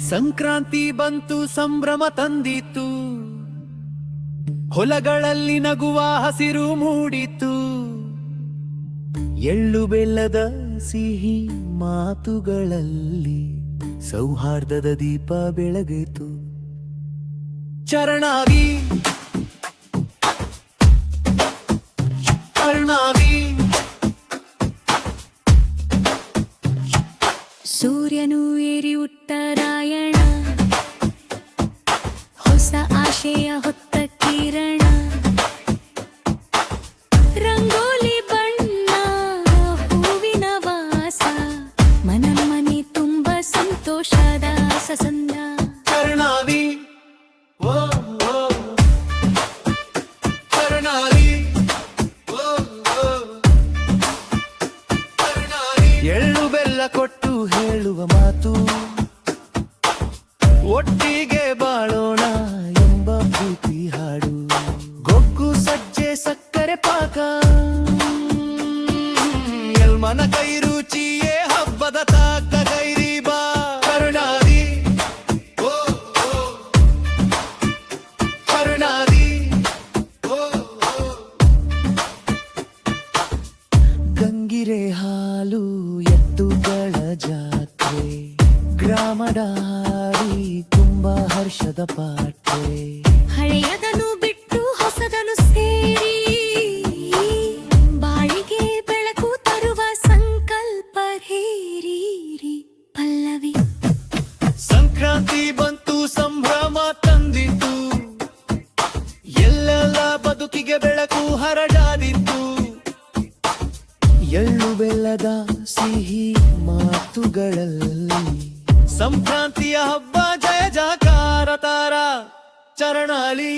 ಸಂಕ್ರಾಂತಿ ಬಂತು ಸಂಭ್ರಮ ತಂದಿತು, ಹೊಲಗಳಲ್ಲಿ ನಗುವ ಹಸಿರು ಮೂಡಿತು. ಎಳ್ಳು ಬೆಲ್ಲದ ಸಿಹಿ ಮಾತುಗಳಲ್ಲಿ ಸೌಹಾರ್ದದ ದೀಪ ಬೆಳಗಿತು. ಚರಣಾವಿ ಕರುಣಾವಿ ಸೂರ್ಯನು ಏರಿ ಉತ್ತರಾಯಣ, ಹೊಸ ಆಶೆಯ ಹೊತ್ತ ಕಿರಣ. ರಂಗೋಲಿ ಬಣ್ಣ ಹೂವಿನ ವಾಸ, ಮನೆ ತುಂಬ ಸಂತೋಷದ ಸಸಂದ. ಕರುಣಾವಿ ಓ ಓ ಕರುಣಾವಿ ಓ ಓ ಕರುಣಾವಿ. ಎಳ್ಳು ಬೆಲ್ಲ ಕೊಟ್ಟು ಹೇಳುವ ಮಾತು, ಒಟ್ಟಿಗೆ ಬಾಳೋಣ ಎಂಬ ಪ್ರೀತಿ ಹಾಡು. ಗೊಗ್ಗು ಸಜ್ಜೆ ಸಕ್ಕರೆ ಪಾಕ, ಎಲ್ಮನ ಕೈ ರುಚಿಯೇ ಹಬ್ಬದ ತಾಕ. ಗೈರಿ ಬಾ ಕರುಣಾವಿ ಓ ಓ ಕರುಣಾವಿ ಓ ಓ. ಗಂಗಿರೆ ಹಾಲು ಎತ್ತುಗಳ ಜಾತ್ರೆ, ಗ್ರಾಮದ ಹಾರಿ ತುಂಬ ಹರ್ಷದ ಪಾತ್ರೆ. ಹಳೆಯದನ್ನು ಬಿಟ್ಟು ಹೊಸದನ್ನು ಸೇರಿ ಬಾಳಿಗೆ ಬೆಳಕು ತರುವ ಸಂಕಲ್ಪ ಹೇರಿ. ಪಲ್ಲವಿ ಸಂಕ್ರಾಂತಿ ಬಂತು ಸಂಭ್ರಮ ತಂದಿತು, ಎಲ್ಲೆಲ್ಲ ಬದುಕಿಗೆ ಬೆಳಕು ಹರಡಾದಿತ್ತು. ಎಳ್ಳು ಬೆಲ್ಲದ ಸಿಹಿ ಮಾತುಗಳಲ್ಲಿ ಸಂಕ್ರಾಂತಿಯ ಹಬ್ಬ ಜಯ ಜಕಾರ ತಾರ. ಚರಣಾಲಿ